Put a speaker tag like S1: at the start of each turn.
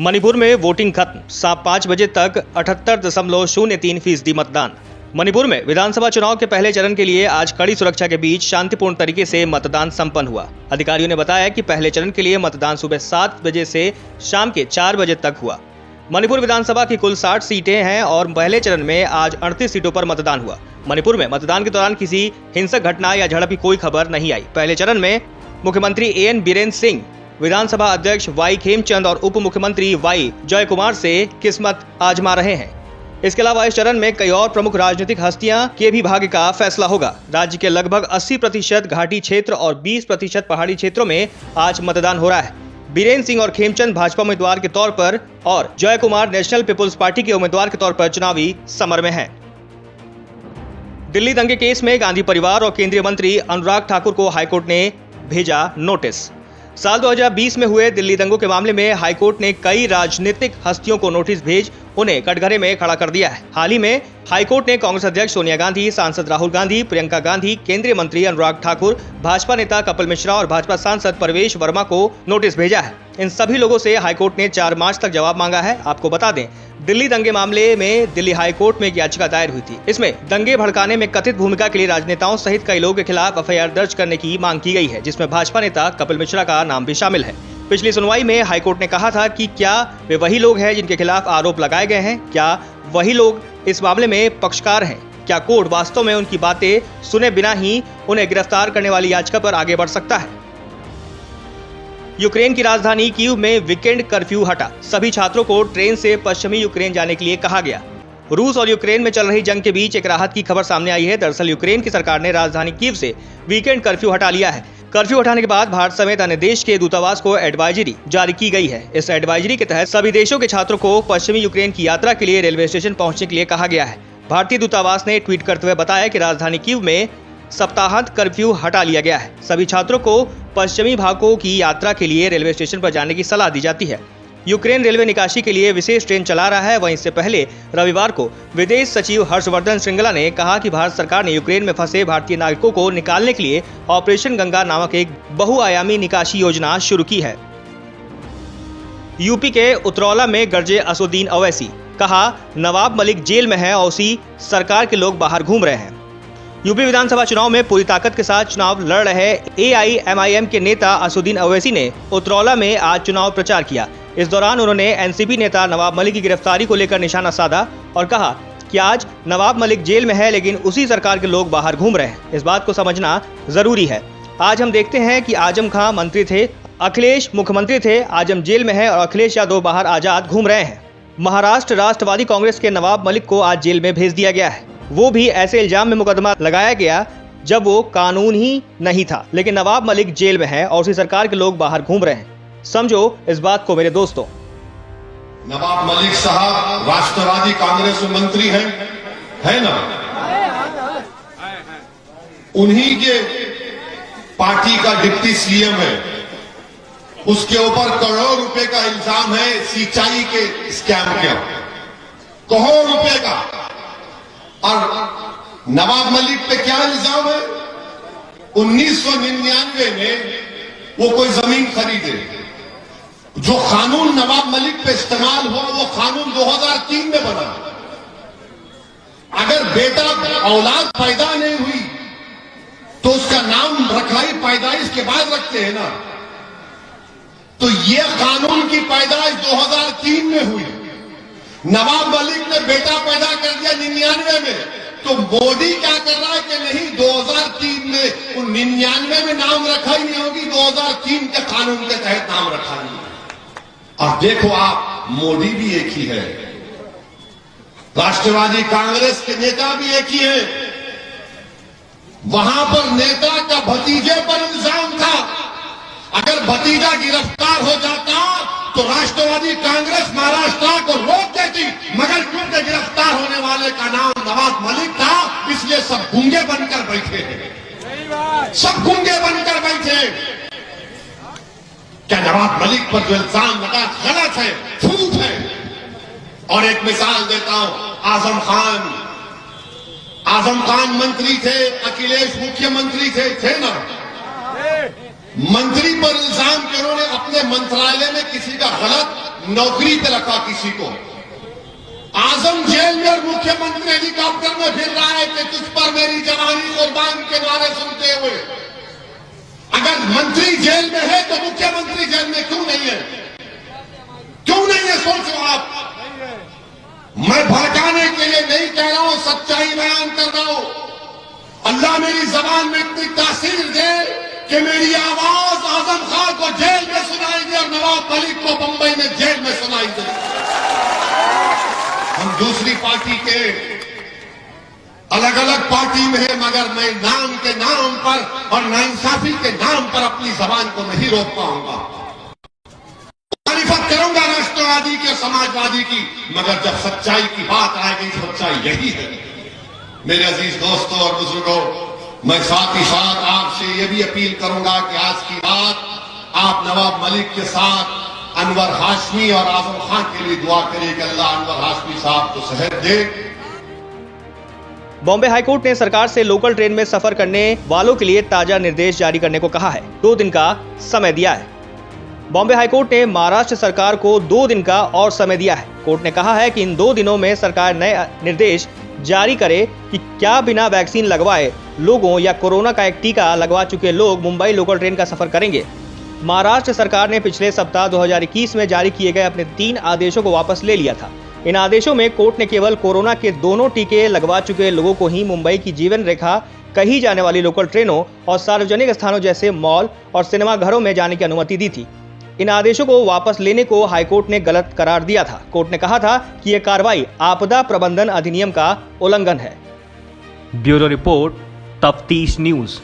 S1: मणिपुर में वोटिंग खत्म, शाम 5 बजे तक 78.03% मतदान। मणिपुर में विधानसभा चुनाव के पहले चरण के लिए आज कड़ी सुरक्षा के बीच शांतिपूर्ण तरीके से मतदान संपन्न हुआ। अधिकारियों ने बताया कि पहले चरण के लिए मतदान सुबह 7 बजे से शाम के 4 बजे तक हुआ। मणिपुर विधानसभा की कुल 60 सीटें हैं और पहले चरण में आज 38 सीटों पर मतदान हुआ। मणिपुर में मतदान के दौरान किसी हिंसक घटना या झड़प की कोई खबर नहीं आई। पहले चरण में मुख्यमंत्री एन बीरेन सिंह, विधानसभा अध्यक्ष वाई खेमचंद और उप मुख्यमंत्री वाई जयकुमार से किस्मत आजमा रहे हैं। इसके अलावा इस चरण में कई और प्रमुख राजनीतिक हस्तियां के भी भाग्य का फैसला होगा। राज्य के लगभग 80% घाटी क्षेत्र और 20% पहाड़ी क्षेत्रों में आज मतदान हो रहा है। बीरेन सिंह और खेमचंद भाजपा उम्मीदवार के तौर पर और जयकुमार नेशनल पीपुल्स पार्टी के उम्मीदवार के तौर पर चुनावी समर में हैं। दिल्ली दंगे केस में गांधी परिवार और केंद्रीय मंत्री अनुराग ठाकुर को हाईकोर्ट ने भेजा नोटिस। साल 2020 में हुए दिल्ली दंगों के मामले में हाईकोर्ट ने कई राजनीतिक हस्तियों को नोटिस भेज उन्हें कटघरे में खड़ा कर दिया है। हाल ही में हाईकोर्ट ने कांग्रेस अध्यक्ष सोनिया गांधी, सांसद राहुल गांधी, प्रियंका गांधी, केंद्रीय मंत्री अनुराग ठाकुर, भाजपा नेता कपिल मिश्रा और भाजपा सांसद परवेश वर्मा को नोटिस भेजा है। इन सभी लोगों से हाईकोर्ट ने 4 मार्च तक जवाब मांगा है। आपको बता दें, दिल्ली दंगे मामले में दिल्ली हाईकोर्ट में एक याचिका दायर हुई थी। इसमें दंगे भड़काने में कथित भूमिका के लिए राजनेताओं सहित कई लोगों के खिलाफ एफआईआर दर्ज करने की मांग की गई है, जिसमें भाजपा नेता कपिल मिश्रा का नाम भी शामिल है। पिछली सुनवाई में हाईकोर्ट ने कहा था कि क्या वे वही लोग हैं जिनके खिलाफ आरोप लगाए गए हैं? क्या वही लोग इस मामले में पक्षकार हैं? क्या कोर्ट वास्तव में उनकी बातें सुने बिना ही उन्हें गिरफ्तार करने वाली याचिका पर आगे बढ़ सकता है? यूक्रेन की राजधानी कीव में वीकेंड कर्फ्यू हटा। सभी छात्रों को ट्रेन से पश्चिमी यूक्रेन जाने के लिए कहा गया। रूस और यूक्रेन में चल रही जंग के बीच एक राहत की खबर सामने आई है। दरअसल यूक्रेन की सरकार ने राजधानी कीव से वीकेंड कर्फ्यू हटा लिया है। कर्फ्यू हटाने के बाद भारत समेत अन्य देश के दूतावास को एडवाइजरी जारी की गई है। इस एडवाइजरी के तहत सभी देशों के छात्रों को पश्चिमी यूक्रेन की यात्रा के लिए रेलवे स्टेशन पहुंचने के लिए कहा गया है। भारतीय दूतावास ने ट्वीट करते हुए बताया कि राजधानी कीव में सप्ताहांत कर्फ्यू हटा लिया गया है। सभी छात्रों को पश्चिमी भागों की यात्रा के लिए रेलवे स्टेशन पर जाने की सलाह दी जाती है। यूक्रेन रेलवे निकासी के लिए विशेष ट्रेन चला रहा है। वहीं इससे पहले रविवार को विदेश सचिव हर्षवर्धन श्रृंगला ने कहा कि भारत सरकार ने यूक्रेन में फंसे भारतीय नागरिकों को निकालने के लिए ऑपरेशन गंगा नामक एक बहुआयामी निकासी योजना शुरू की है। यूपी के उतरौला में गरजे असदुद्दीन ओवैसी, कहा नवाब मलिक जेल में है, ओवैसी सरकार के लोग बाहर घूम रहे हैं। यूपी विधानसभा चुनाव में पूरी ताकत के साथ चुनाव लड़ रहे एआईएमआईएम के नेता असदुद्दीन ओवैसी ने उतरौला में आज चुनाव प्रचार किया। इस दौरान उन्होंने एनसीपी नेता नवाब मलिक की गिरफ्तारी को लेकर निशाना साधा और कहा कि आज नवाब मलिक जेल में है, लेकिन उसी सरकार के लोग बाहर घूम रहे हैं। इस बात को समझना जरूरी है। आज हम देखते हैं कि आजम खां मंत्री थे, अखिलेश मुख्यमंत्री थे, आजम जेल में है और अखिलेश यादव बाहर आजाद घूम रहे हैं। महाराष्ट्र राष्ट्रवादी कांग्रेस के नवाब मलिक को आज जेल में भेज दिया गया है। वो भी ऐसे इल्जाम में मुकदमा लगाया गया जब वो कानून ही नहीं था, लेकिन नवाब मलिक जेल में है और उसी सरकार के लोग बाहर घूम रहे हैं। समझो इस बात को मेरे दोस्तों।
S2: नवाब मलिक साहब राष्ट्रवादी कांग्रेस में मंत्री है ना? उन्हीं के पार्टी का डिप्टी सीएम है। उसके ऊपर करोड़ रुपए का इल्जाम है सिंचाई के स्कैम के, करोड़ रुपए का। और नवाब मलिक पे क्या इल्जाम है? 1999 में वो कोई जमीन खरीदे। जो कानून नवाब मलिक पे इस्तेमाल हुआ वो कानून 2003 में बना। अगर बेटा औलाद पैदा नहीं हुई तो उसका नाम रखाई पैदाइश के बाद रखते हैं ना। तो ये कानून की पैदाइश 2003 में हुई। नवाब मलिक ने बेटा पैदा कर दिया 99 में, तो मोदी क्या कर रहा है कि नहीं 2003 में, 99 में नाम रखा ही नहीं होगी, 2003 के कानून के तहत नाम रखा नहीं। और देखो आप, मोदी भी एक ही है, राष्ट्रवादी कांग्रेस के नेता भी एक ही है। वहां पर नेता का भतीजे पर इल्जाम था। अगर भतीजा गिरफ्तार हो जाता तो राष्ट्रवादी कांग्रेस महाराष्ट्र को रोक देती, मगर क्योंकि गिरफ्तार होने वाले का नाम नवाब मलिक था, इसलिए सब गूंगे बनकर बैठे हैं। सब गूंगे बनकर बैठे। क्या नवाब मलिक पर जो इल्जाम लगा गलत है, झूठ है? और एक मिसाल देता हूं, आजम खान मंत्री थे, अखिलेश मुख्यमंत्री थे ना? मंत्री पर इल्जाम कि उन्होंने अपने मंत्रालय में किसी का गलत नौकरी पे रखा किसी को। आजम जेल में और मुख्यमंत्री हेलीकॉप्टर में फिर रहा है कि तुझ पर मेरी जवानी कुर्बान के नारे सुनते हुए। अगर मंत्री जेल में है तो मुख्यमंत्री जेल में क्यों नहीं है? क्यों नहीं है? सोचो आप। मैं भड़काने के लिए नहीं कह रहा हूं, सच्चाई बयान कर रहा हूं। अल्लाह मेरी जबान में इतनी तासीर दे कि मेरी आवाज आजम खान को जेल में सुनाई दे और नवाब मलिक को बंबई में जेल में सुनाई दे। हम दूसरी पार्टी के अलग अलग पार्टी में है, मगर मैं नाम के नाम पर और नाइंसाफी के नाम पर अपनी जबान को नहीं रोक पाऊंगा। तारीफत करूंगा राष्ट्रवादी की और समाजवादी की, मगर जब सच्चाई की बात आएगी, सच्चाई यही है। मेरे अजीज दोस्तों और बुजुर्गों, मैं साथ ही साथ आपसे ये भी अपील करूंगा कि आज की बात आप नवाब मलिक के साथ अनवर हाशमी और आजम खान के लिए दुआ करिए कि अल्लाह अनवर हाशमी साहब को सेहत दे।
S1: बॉम्बे हाईकोर्ट ने सरकार से लोकल ट्रेन में सफर करने वालों के लिए ताजा निर्देश जारी करने को कहा है। 2 दिन का समय दिया है। बॉम्बे हाईकोर्ट ने महाराष्ट्र सरकार को 2 दिन का और समय दिया है। कोर्ट ने कहा है कि इन 2 दिनों में सरकार नए निर्देश जारी करे कि क्या बिना वैक्सीन लगवाए लोगों या कोरोना का एक टीका लगवा चुके लोग मुंबई लोकल ट्रेन का सफर करेंगे। महाराष्ट्र सरकार ने पिछले सप्ताह 2021 में जारी किए गए अपने 3 आदेशों को वापस ले लिया था। इन आदेशों में कोर्ट ने केवल कोरोना के दोनों टीके लगवा चुके लोगों को ही मुंबई की जीवन रेखा कही जाने वाली लोकल ट्रेनों और सार्वजनिक स्थानों जैसे मॉल और सिनेमा घरों में जाने की अनुमति दी थी। इन आदेशों को वापस लेने को हाईकोर्ट ने गलत करार दिया था। कोर्ट ने कहा था कि यह कार्रवाई आपदा प्रबंधन अधिनियम का उल्लंघन है।
S3: ब्यूरो रिपोर्ट, तफ्तीश न्यूज।